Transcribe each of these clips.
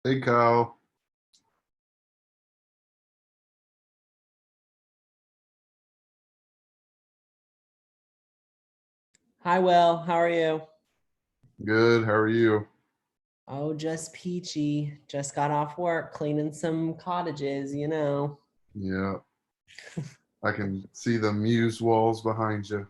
Hey, Kyle. Hi, Will. How are you? Good. How are you? Oh, just peachy. Just got off work cleaning some cottages. Yeah, I can see the muse walls behind you.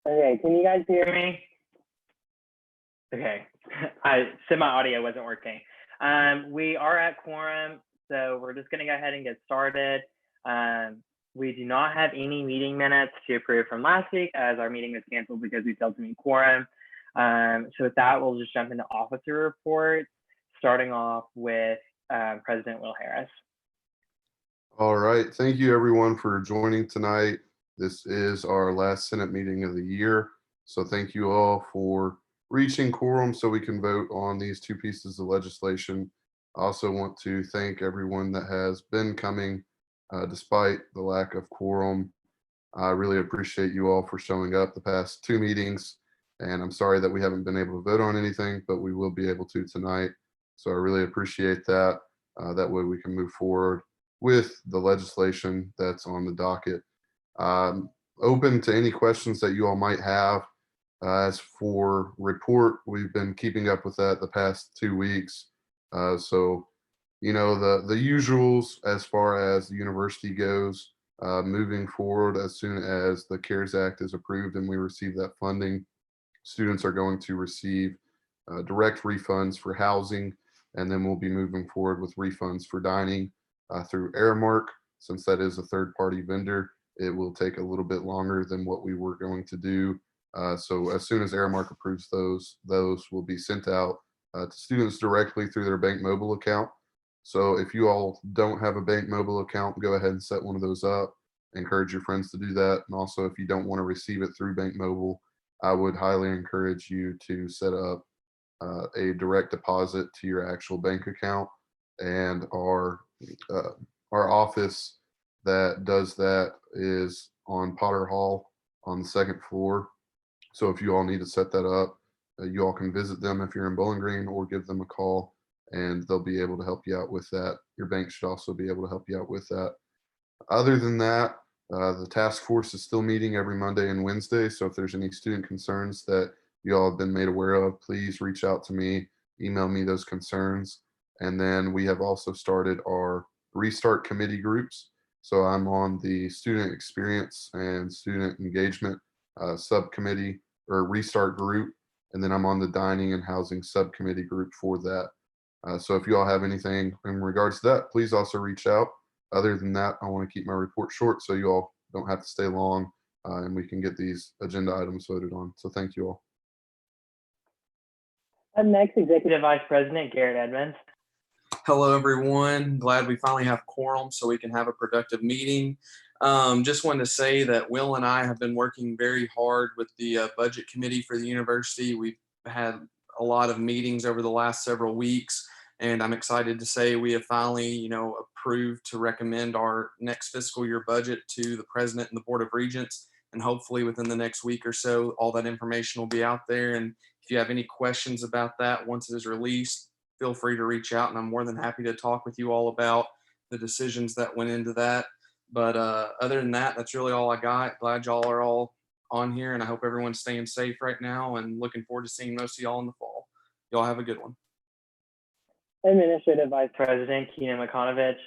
Okay, can you guys hear me? Okay, I said my audio wasn't working. We are at quorum, so we're just gonna go ahead and get started. We do not have any meeting minutes to approve from last week, as our meeting was canceled because we failed to meet quorum. So with that, we'll just jump into officer reports, starting off with President Will Harris. All right. Thank you, everyone, for joining tonight. This is our last Senate meeting of the year. So thank you all for reaching quorum so we can vote on these two pieces of legislation. I also want to thank everyone that has been coming despite the lack of quorum. I really appreciate you all for showing up the past two meetings. And I'm sorry that we haven't been able to vote on anything, but we will be able to tonight. So I really appreciate that. That way we can move forward with the legislation that's on the docket. Open to any questions that you all might have. As for report, we've been keeping up with that the past 2 weeks. So, you know, the usuals as far as the university goes, moving forward as soon as the CARES Act is approved and we receive that funding, students are going to receive direct refunds for housing, and then we'll be moving forward with refunds for dining through Aramark. Since that is a third-party vendor, it will take a little bit longer than what we were going to do. So as soon as Aramark approves those will be sent out to students directly through their bank mobile account. So if you all don't have a bank mobile account, go ahead and set one of those up. Encourage your friends to do that. And also, if you don't want to receive it through bank mobile, I would highly encourage you to set up a direct deposit to your actual bank account. And our office that does that is on Potter Hall on the second floor. So if you all need to set that up, you all can visit them if you're in Bowling Green, or give them a call and they'll be able to help you out with that. Your bank should also be able to help you out with that. Other than that, the task force is still meeting every Monday and Wednesday. So if there's any student concerns that you all have been made aware of, please reach out to me, email me those concerns. And then we have also started our restart committee groups. So I'm on the student experience and student engagement subcommittee or restart group. And then I'm on the dining and housing subcommittee group for that. So if you all have anything in regards to that, please also reach out. Other than that, I want to keep my report short so you all don't have to stay long and we can get these agenda items voted on. So thank you all. Up next, Executive Vice President Garrett Edmonds. Hello, everyone. Glad we finally have quorum so we can have a productive meeting. Just wanted to say that Will and I have been working very hard with the budget committee for the university. We've had a lot of meetings over the last several weeks, and I'm excited to say we have finally, approved to recommend our next fiscal year budget to the president and the board of regents. And hopefully within the next week or so, all that information will be out there. And if you have any questions about that once it is released, feel free to reach out, and I'm more than happy to talk with you all about the decisions that went into that. But other than that, that's really all I got. Glad y'all are all on here, and I hope everyone's staying safe right now, and looking forward to seeing most of y'all in the fall. Y'all have a good one. Administrative Vice President Keenan McConovich.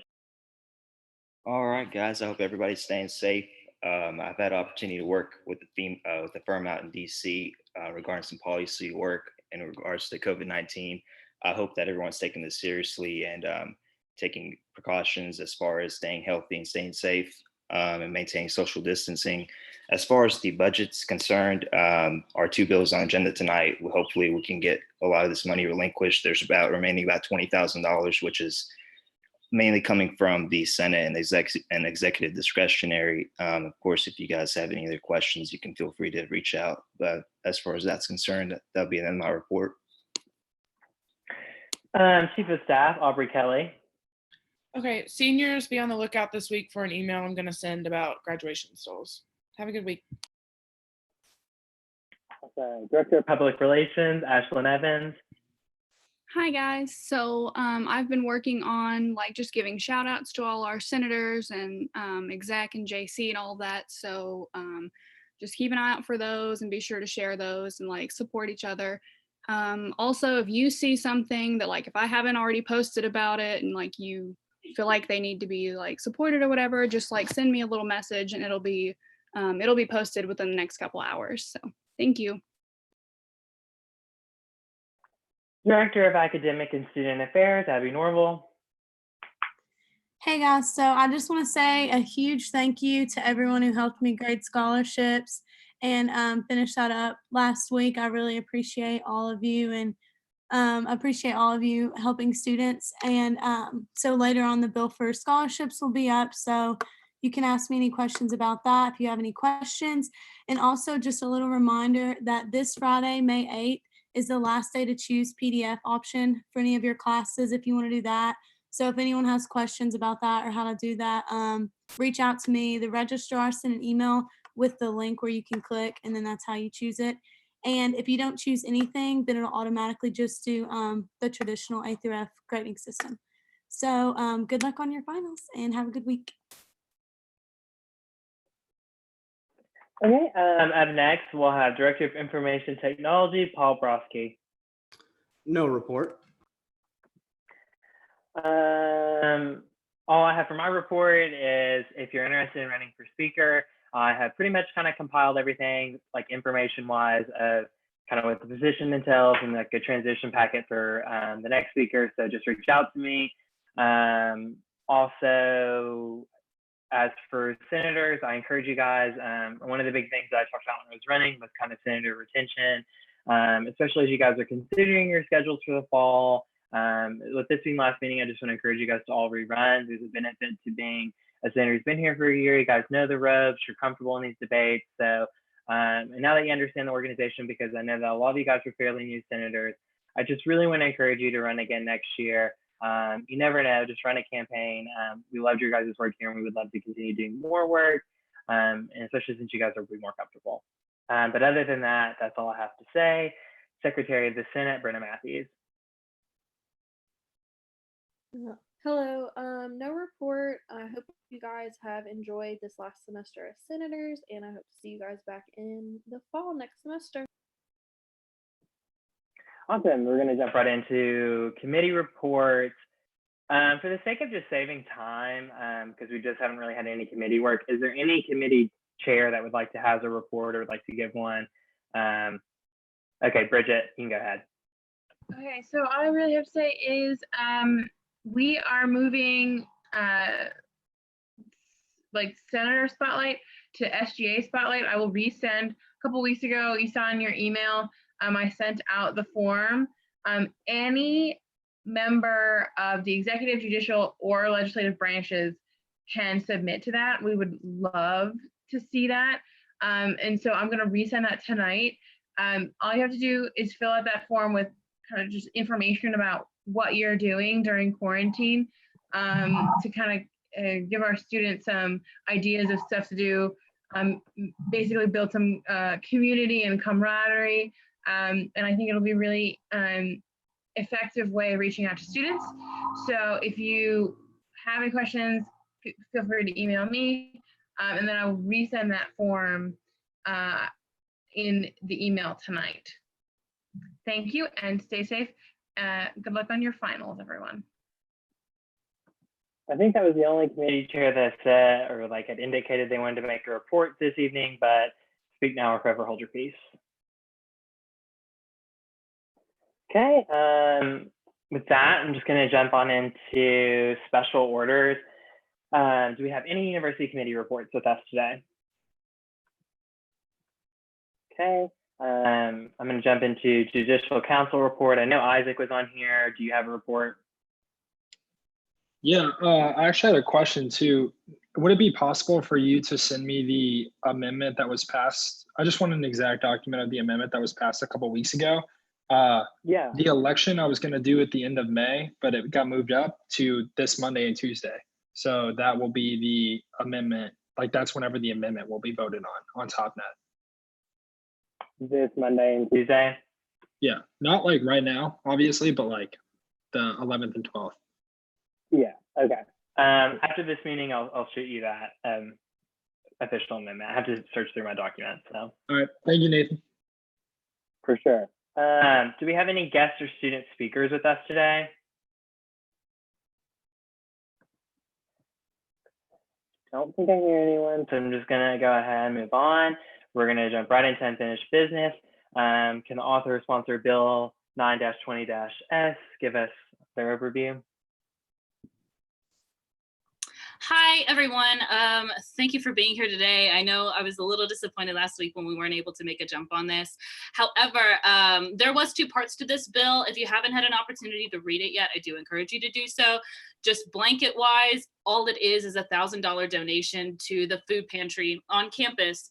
All right, guys. I hope everybody's staying safe. I've had an opportunity to work with the firm out in DC regarding some policy work in regards to COVID-19. I hope that everyone's taking this seriously and taking precautions as far as staying healthy and staying safe and maintaining social distancing. As far as the budget's concerned, our two bills on agenda tonight, hopefully we can get a lot of this money relinquished. There's remaining about $20,000, which is mainly coming from the Senate and executive discretionary. Of course, if you guys have any other questions, you can feel free to reach out. But as far as that's concerned, that'll be the end of my report. Chief of Staff Aubrey Kelly. Okay, seniors, be on the lookout this week for an email I'm going to send about graduation stalls. Have a good week. Director of Public Relations Ashlyn Evans. Hi guys. So I've been working on just giving shout outs to all our senators and exec and JC and all of that. So just keep an eye out for those and be sure to share those and support each other. Also, if you see something that if I haven't already posted about it and you feel like they need to be supported or whatever, just send me a little message and it'll be it'll be posted within the next couple hours. So thank you. Director of Academic and Student Affairs, Abby Norval. Hey guys, so I just want to say a huge thank you to everyone who helped me grade scholarships and finish that up last week. I really appreciate all of you and appreciate all of you helping students. And so later on, the bill for scholarships will be up. So you can ask me any questions about that if you have any questions. And also just a little reminder that this Friday, May 8th, is the last day to choose PDF option for any of your classes if you want to do that. So if anyone has questions about that or how to do that, reach out to me. The registrar sent an email with the link where you can click, and then that's how you choose it. And if you don't choose anything, then it'll automatically just do the traditional A through F grading system. So good luck on your finals and have a good week. Okay, up next, we'll have Director of Information Technology, Paul Broski. No report. All I have for my report is if you're interested in running for speaker, I have pretty much kind of compiled everything like information wise of kind of what the position entails and like a transition packet for the next speaker. So just reach out to me. Also, as for senators, I encourage you guys, one of the big things that I talked about when I was running was kind of senator retention, especially as you guys are considering your schedules for the fall. With this being last meeting, I just want to encourage you guys to all rerun. There's a benefit to being a senator who's been here for a year. You guys know the ropes, you're comfortable in these debates. So, and now that you understand the organization, because I know that a lot of you guys are fairly new senators, I just really want to encourage you to run again next year. You never know, just run a campaign. We loved your guys' work here and we would love to continue doing more work, and especially since you guys are more comfortable. But other than that, that's all I have to say. Secretary of the Senate, Brenna Matthews. Hello, no report. I hope you guys have enjoyed this last semester as senators, and I hope to see you guys back in the fall next semester. Awesome. We're going to jump right into committee reports. For the sake of just saving time, because we just haven't really had any committee work, is there any committee chair that would like to have a report or would like to give one? Okay, Bridget, you can go ahead. Okay, so all I really have to say is we are moving like Senator Spotlight to SGA Spotlight. I will resend. A couple weeks ago, you saw in your email, I sent out the form. Any member of the executive, judicial, or legislative branches can submit to that. We would love to see that. And so I'm going to resend that tonight. All you have to do is fill out that form with kind of just information about what you're doing during quarantine, to kind of give our students some ideas of stuff to do, basically build some community and camaraderie. And I think it'll be really effective way of reaching out to students. So if you have any questions, feel free to email me, and then I'll resend that form in the email tonight. Thank you and stay safe. Good luck on your finals, everyone. I think that was the only committee chair that said or like had indicated they wanted to make a report this evening, but speak now or forever hold your peace. Okay, with that, I'm just going to jump on into special orders. Do we have any university committee reports with us today? Okay, I'm going to jump into judicial council report. I know Isaac was on here. Do you have a report? Yeah, I actually had a question too. Would it be possible for you to send me the amendment that was passed? I just want an exact document of the amendment that was passed a couple weeks ago. Yeah. The election I was going to do at the end of May, but it got moved up to this Monday and Tuesday. So that will be the amendment. Like that's whenever the amendment will be voted on TopNet. This Monday and Tuesday? Yeah, not like right now, obviously, but like the 11th and 12th. Yeah, okay. After this meeting, I'll shoot you that official amendment. I have to search through my documents. So. All right, thank you, Nathan. For sure. Do we have any guest or student speakers with us today? don't think I hear anyone, so I'm just gonna go ahead and move on. We're gonna jump right into unfinished business. Can the author or sponsor Bill 9-20-S give us their overview? Hi, everyone. Thank you for being here today. I know I was a little disappointed last week when we weren't able to make a jump on this. However, there was 2 parts to this bill. If you haven't had an opportunity to read it yet, I do encourage you to do so. Just blanket wise, all it is a $1,000 donation to the food pantry on campus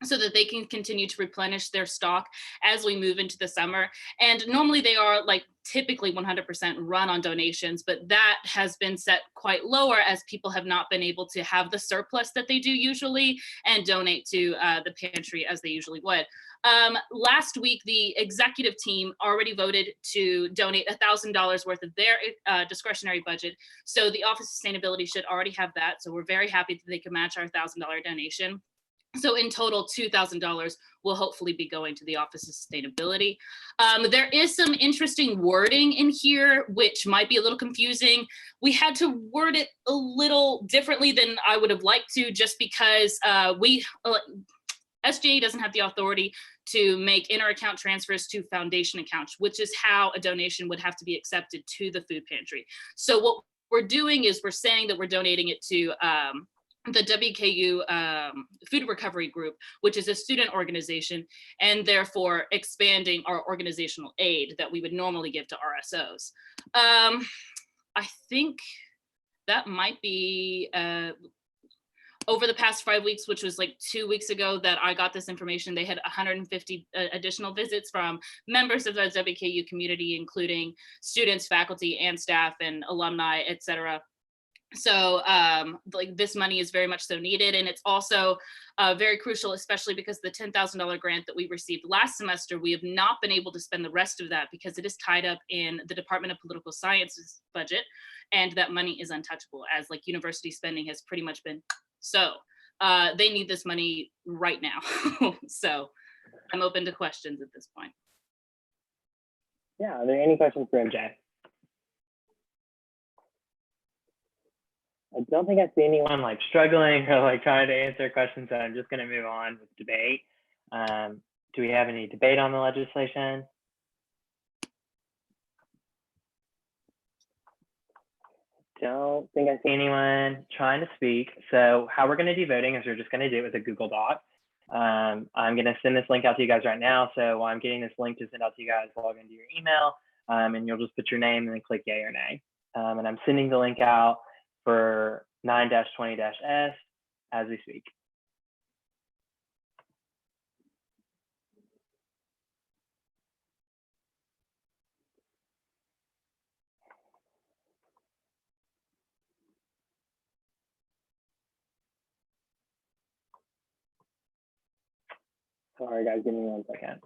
so that they can continue to replenish their stock as we move into the summer. And normally they are like typically 100% run on donations, but that has been set quite lower as people have not been able to have the surplus that they do usually and donate to the pantry as they usually would. Last week, the executive team already voted to donate $1,000 worth of their discretionary budget. So the Office of Sustainability should already have that. So we're very happy that they can match our $1,000 donation. So in total, $2,000 will hopefully be going to the Office of Sustainability. There is some interesting wording in here, which might be a little confusing. We had to word it a little differently than I would have liked to, just because SGA doesn't have the authority to make inter-account transfers to foundation accounts, which is how a donation would have to be accepted to the food pantry. So what we're doing is we're saying that we're donating it to the WKU Food Recovery Group, which is a student organization, and therefore expanding our organizational aid that we would normally give to RSOs. I think that might be over the past 5 weeks, which was like 2 weeks ago that I got this information. They had 150 additional visits from members of the WKU community, including students, faculty, and staff, and alumni, et cetera. So like this money is very much so needed. And it's also very crucial, especially because the $10,000 grant that we received last semester, we have not been able to spend the rest of that because it is tied up in the Department of Political Sciences budget. And that money is untouchable, as like university spending has pretty much been. So they need this money right now. So I'm open to questions at this point. Yeah, are there any questions for MJ? I don't think I see anyone like struggling or like trying to answer questions, so I'm just going to move on with debate. Do we have any debate on the legislation? Don't think I see anyone trying to speak. So how we're going to do voting is we're just going to do it with a Google Doc. I'm going to send this link out to you guys right now. So while I'm getting this link to send out to you guys, log into your email, and you'll just put your name and then click yay or nay. And I'm sending the link out for 9-20-S as we speak. Sorry guys, give me 1 second.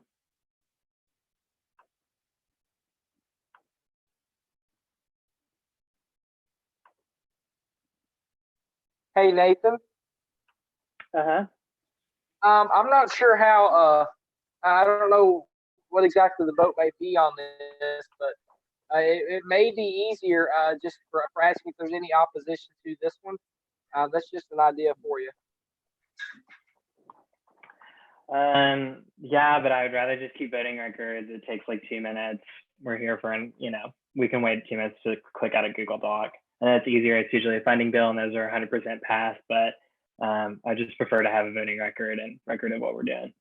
Hey, Nathan. I'm not sure how, I don't know what exactly the vote may be on this, but it may be easier just for asking if there's any opposition to this one. That's just an idea for you. Yeah, but I would rather just keep voting records. It takes like 2 minutes. We're here for, we can wait 2 minutes to click out a Google Doc. And that's easier. It's usually a funding bill and those are 100% passed, but I just prefer to have a voting record and record of what we're doing.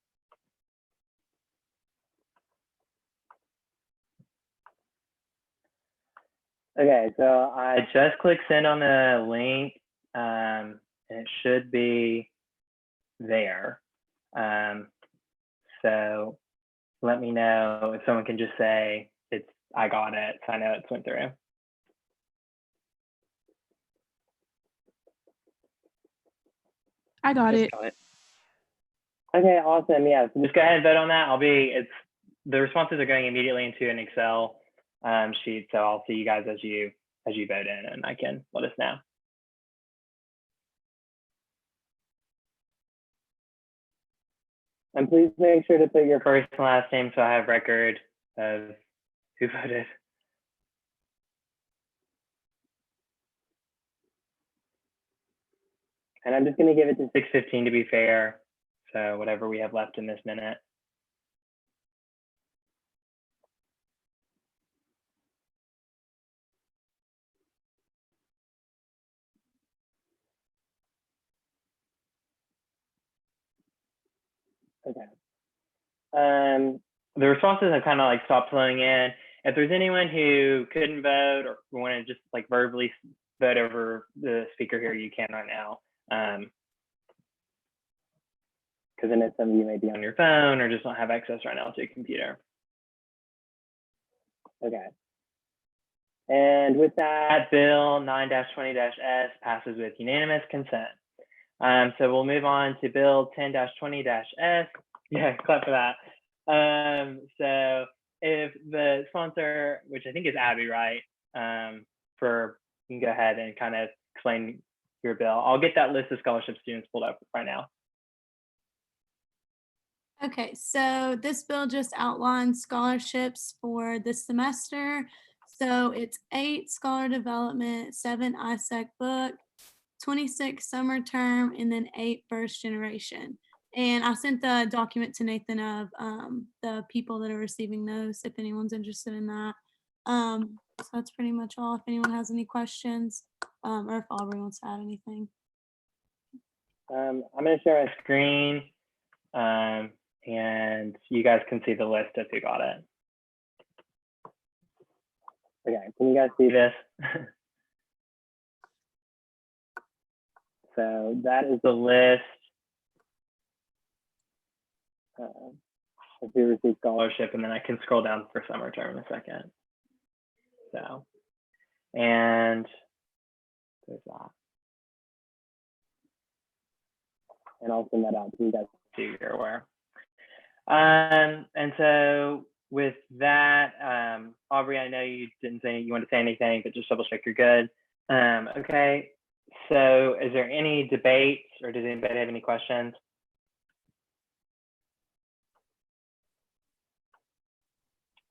Okay, so I just clicked send on the link and it should be there. So let me know if someone can just say I got it, so I know it's went through. I got it. Okay, awesome. Yeah, so just go ahead and vote on that. The responses are going immediately into an Excel sheet, so I'll see you guys as you vote in, and I can let us know. And please make sure to put your first and last name so I have record of who voted. And I'm just going to give it to 6:15 to be fair. So whatever we have left in this minute. Okay. The responses have kind of like stopped flowing in. If there's anyone who couldn't vote or want to just like verbally vote over the speaker here, you can right now. Because I know some of you may be on your phone or just don't have access right now to a computer. Okay. And with that, Bill 9-20-S passes with unanimous consent. So we'll move on to Bill 10-20-S. Yeah, clap for that. So if the sponsor, which I think is Abby, right? You can go ahead and kind of explain your bill. I'll get that list of scholarship students pulled up right now. Okay, so this bill just outlines scholarships for this semester. So it's 8 scholar development, 7 ISAC book, 26 summer term, and then 8 first generation. And I sent the document to Nathan of the people that are receiving those, if anyone's interested in that. So that's pretty much all. If anyone has any questions, or if Aubrey wants to add anything. I'm going to share my screen, and you guys can see the list if you got it. Okay, can you guys see this? So that is the list of who received scholarship, and then I can scroll down for summer term in a second. So, and there's that. And I'll send that out to you guys so you're aware. And so with that, Aubrey, I know you didn't say you want to say anything, but just double check you're good. Okay, so is there any debate or does anybody have any questions?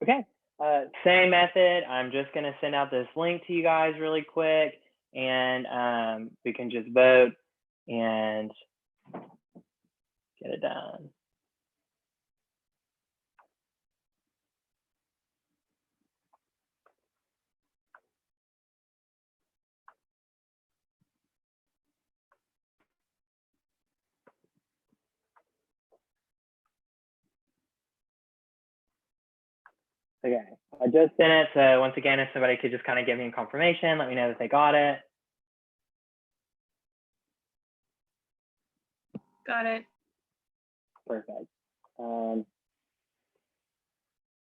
Okay, same method. I'm just going to send out this link to you guys really quick, and we can just vote and get it done. Okay, I just sent it. So once again, if somebody could just kind of give me a confirmation, let me know that they got it. Got it. Perfect.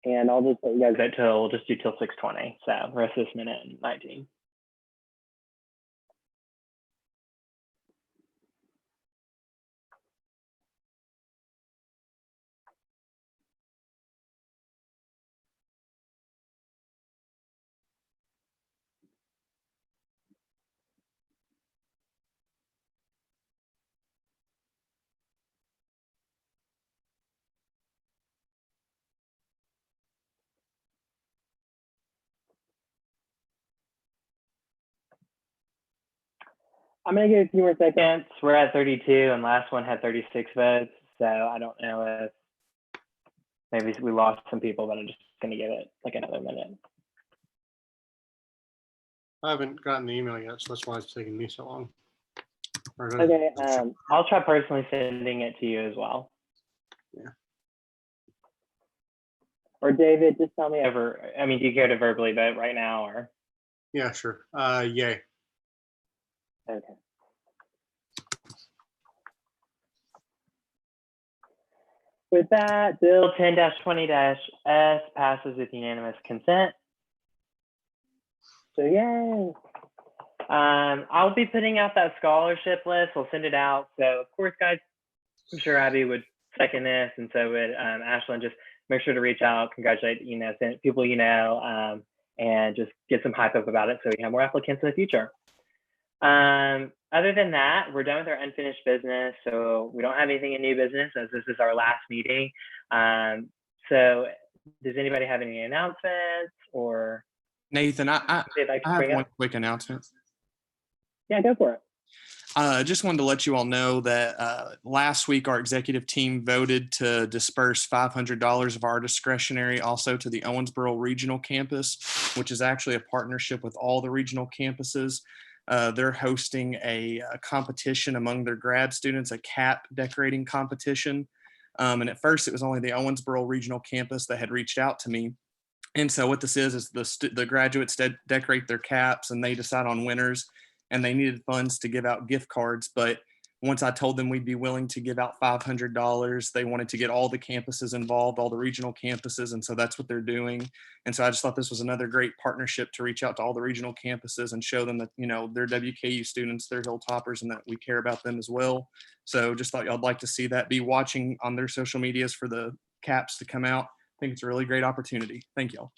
And I'll just let you guys out till, we'll just do till 6:20. So the rest of this minute and 19. I'm gonna give it a few more seconds. We're at 32 and last one had 36 votes. So I don't know if maybe we lost some people, but I'm just gonna give it like another minute. I haven't gotten the email yet, so that's why it's taking me so long. Okay, I'll try personally sending it to you as well. Yeah. Or David, just tell me over. I mean, do you care to verbally vote right now or? Yeah, sure. Yay. Okay. With that, Bill 10-20-S passes with unanimous consent. So yay. I'll be putting out that scholarship list. I'll send it out. So of course, guys, I'm sure Abby would second this, and so would Ashlyn. Just make sure to reach out, congratulate people you know, and just get some hype up about it so we can have more applicants in the future. Other than that, we're done with our unfinished business. So we don't have anything in new business as this is our last meeting. So does anybody have any announcements or? Nathan, I have one quick announcement. Yeah, go for it. Just wanted to let you all know that last week our executive team voted to disperse $500 of our discretionary also to the Owensboro Regional Campus, which is actually a partnership with all the regional campuses. They're hosting a competition among their grad students, a cap decorating competition. And at first it was only the Owensboro Regional Campus that had reached out to me. And so what this is the graduates decorate their caps and they decide on winners, and they needed funds to give out gift cards. But once I told them we'd be willing to give out $500, they wanted to get all the campuses involved, all the regional campuses. And so that's what they're doing. And so I just thought this was another great partnership to reach out to all the regional campuses and show them that, you know, they're WKU students, they're Hilltoppers, and that we care about them as well. So just thought y'all would like to see that. Be watching on their social medias for the caps to come out. I think it's a really great opportunity. Thank y'all.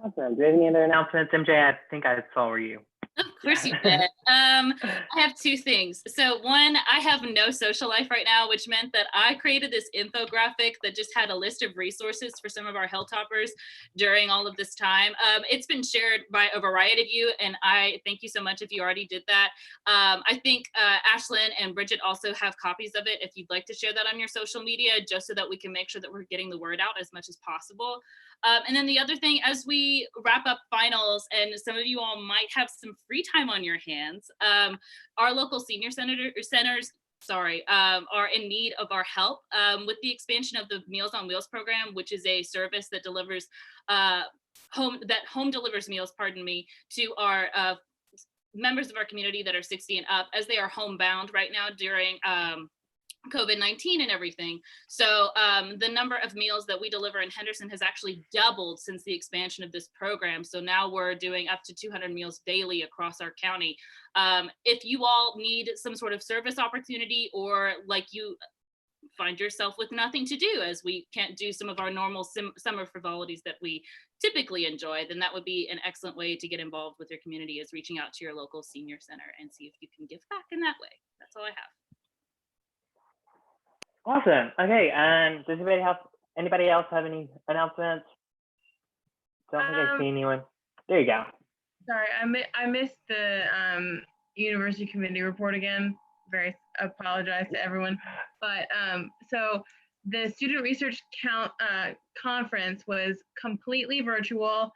Awesome. Do you have any other announcements, MJ? I think I saw you. Of course you did. I have two things. So one, I have no social life right now, which meant that I created this infographic that just had a list of resources for some of our Hilltoppers during all of this time. It's been shared by a variety of you, and I thank you so much if you already did that. I think Ashlyn and Bridget also have copies of it if you'd like to share that on your social media, just so that we can make sure that we're getting the word out as much as possible. And then the other thing, as we wrap up finals, and some of you all might have some free time on your hands, our local senior centers are in need of our help with the expansion of the Meals on Wheels program, which is a service that delivers home delivers meals, to our members of our community that are 60 and up, as they are homebound right now during COVID-19 and everything. So the number of meals that we deliver in Henderson has actually doubled since the expansion of this program. So now we're doing up to 200 meals daily across our county. If you all need some sort of service opportunity, or like you find yourself with nothing to do as we can't do some of our normal summer frivolities that we typically enjoy, then that would be an excellent way to get involved with your community, is reaching out to your local senior center and see if you can give back in that way. That's all I have. Awesome. Okay. Does anybody else have any announcements? Don't think I see anyone. There you go. Sorry, I missed the university committee report again. Very apologize to everyone. But so the student research conference was completely virtual.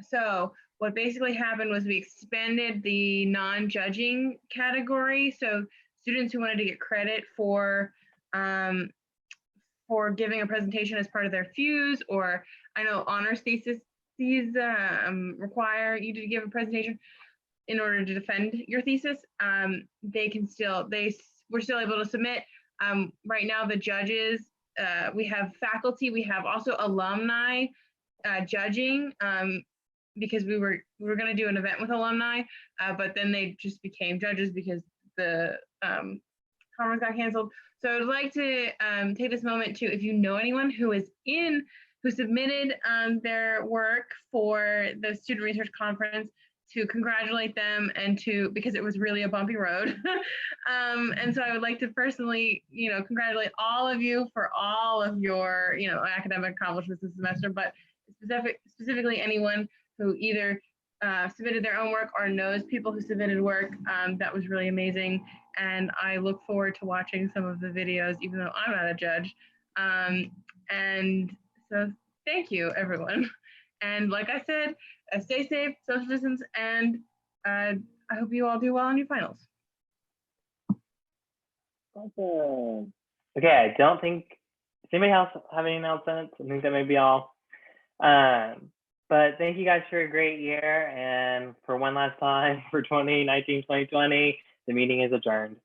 So what basically happened was we expanded the non-judging category. So students who wanted to get credit for giving a presentation as part of their FUSE, or I know honors theses require you to give a presentation in order to defend your thesis. We're still able to submit. Right now, the judges, we have faculty, we have also alumni judging, because we were going to do an event with alumni, but then they just became judges because the conference got canceled. So I'd like to take this moment to, if you know anyone who submitted their work for the Student Research Conference, to congratulate them, and because it was really a bumpy road. And so I would like to personally, congratulate all of you for all of your, academic accomplishments this semester, but specifically anyone who either submitted their own work or knows people who submitted work. That was really amazing. And I look forward to watching some of the videos, even though I'm not a judge. And so thank you, everyone. And like I said, stay safe, social distance, and I hope you all do well on your finals. Awesome. Okay, I don't think, does anybody else have any announcements? I think that may be all. But thank you guys for a great year, and for one last time for 2019-2020, the meeting is adjourned.